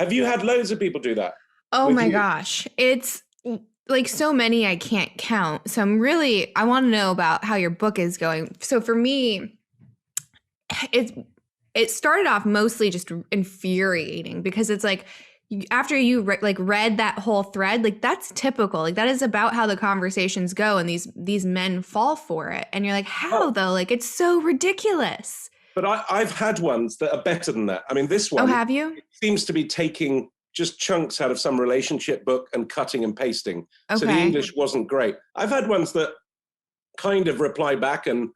Have you had loads of people do that Oh with my you? gosh. It's like so many I can't count. So I want to know about how your book is going. So for me, it's it started off mostly just infuriating because it's like after you read that whole thread, like that's typical. Like that is about how the conversations go and these men fall for it. And you're like, "How Oh, though? Like it's so ridiculous." but I've had ones that are better than that. I mean, this Oh, one have you? it seems to be taking just chunks out of some relationship book and cutting and pasting. So the Okay. English wasn't great. I've had ones that kind of reply back and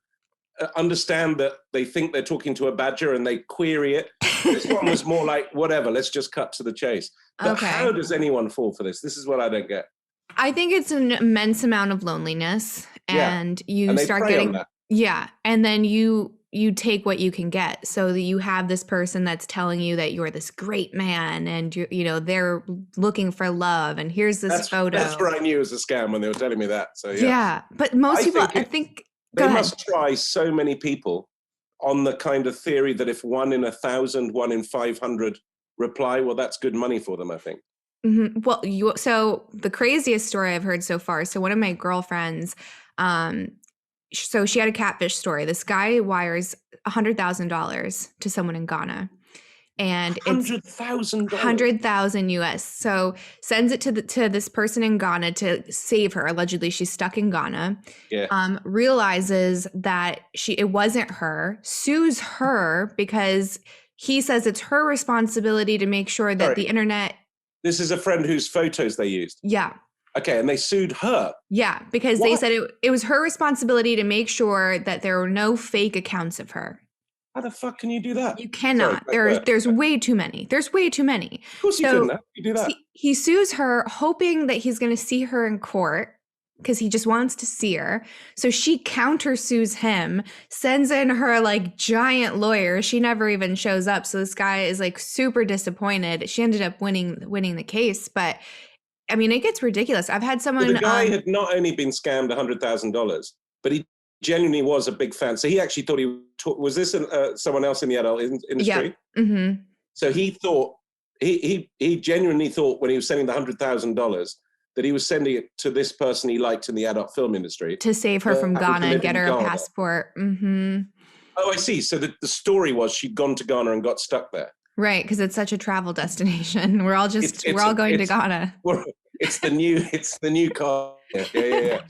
understand that they think they're talking to a badger and they query it. This one was more like, whatever, let's just cut to the chase. But how Okay. does anyone fall for this? This is what I don't get. I think it's an immense amount of loneliness Yeah. and you And they start prey on getting that. yeah, and then you take what you can get. So that you have this person that's telling you that you're this great man and they're looking for love and here's this That's photo. where I knew it was a scam when they were telling me that. So yeah. Yeah, but most I people think I it's think go they ahead. must try so many people on the kind of theory that if 1 in 1,000, 1 in 500 reply, well, that's good money for them, I think. Well, so the craziest story I've heard so far. So one of my girlfriends, um, so she had a catfish story. This guy wires $100,000 to someone in Ghana, and it's $100,000. 100,000 US. So sends it to this person in Ghana to save her. Allegedly, she's stuck in Ghana. Yeah. Realizes that it wasn't her, sues her because he says it's her responsibility to make sure that Sorry. the internet. This is a friend whose photos they used. Yeah. Okay, and they sued her. Yeah, because they What? said it was her responsibility to make sure that there were no fake accounts of her. How the fuck can you do that? You Sorry, cannot. go ahead. There's way too many. There's way too many. Of course you couldn't So have. You do that. he sues her, hoping that he's going to see her in court because he just wants to see her. So she countersues him, sends in her like giant lawyer. She never even shows up. So this guy is like super disappointed. She ended up winning the case, but I mean, it gets ridiculous. I've had So the someone guy had not only been scammed $100,000, but he genuinely was a big fan. So he actually thought was this someone else in the adult yeah. industry? Mm-hmm. So he thought he genuinely thought when he was sending the $100,000 that he was sending it to this person he liked in the adult film industry To save her that from happened to Ghana and live get in her a Ghana. passport. Mm-hmm. Oh, I see. So the story was she'd gone to Ghana and got stuck there. Right, because it's such a travel destination. We're all going to Ghana. It's the new car. Yeah.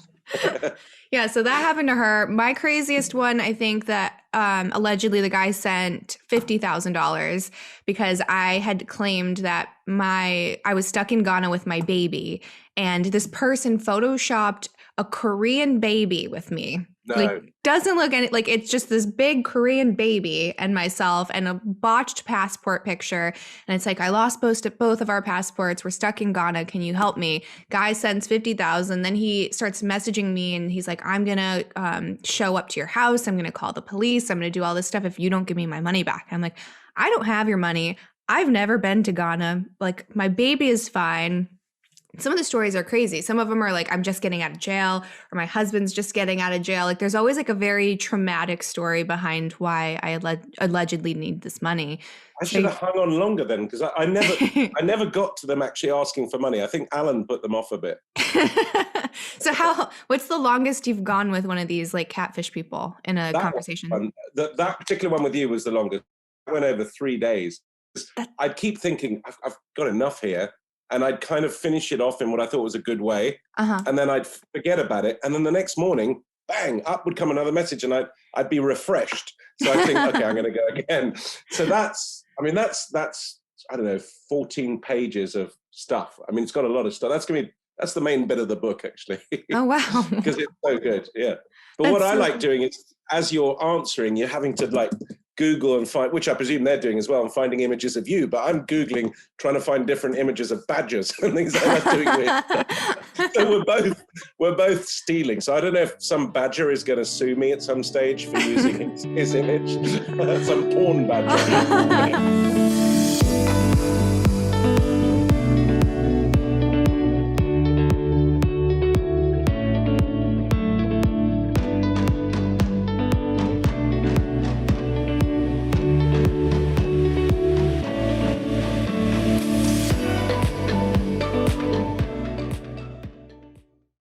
Yeah, so that happened to her. My craziest one, I think that allegedly the guy sent $50,000 because I had claimed that I was stuck in Ghana with my baby, and this person photoshopped a Korean baby with me. Like No. doesn't look any like it's just this big Korean baby and myself and a botched passport picture. And it's like, I lost both of our passports. We're stuck in Ghana. Can you help me? Guy sends 50,000. Then he starts messaging me and he's like, I'm going to show up to your house. I'm going to call the police. I'm going to do all this stuff if you don't give me my money back. I'm like, I don't have your money. I've never been to Ghana. Like my baby is fine. Some of the stories are crazy. Some of them are like, I'm just getting out of jail, or my husband's just getting out of jail. Like, there's always like a very traumatic story behind why I allegedly need this money. I should have hung on longer then, because I never got to them actually asking for money. I think Alan put them off a bit. So what's the longest you've gone with one of these like catfish people in a conversation? That particular one with you was the longest. I went over 3 days. That- I'd keep thinking, I've got enough here. And I'd kind of finish it off in what I thought was a good way. Uh-huh. And then I'd forget about it. And then the next morning, bang, up would come another message and I'd be refreshed. So I think, okay, I'm going to go again. So that's, I don't know, 14 pages of stuff. I mean, it's got a lot of stuff. That's the main bit of the book, actually. Oh, wow. Because it's so good. Yeah. But what I like doing is, as you're answering, you're having to like Google and find, which I presume they're doing as well, and finding images of you. But I'm Googling, trying to find different images of badgers and things like that. Doing weird. So we're both stealing. So I don't know if some badger is going to sue me at some stage for using his image, some porn badger.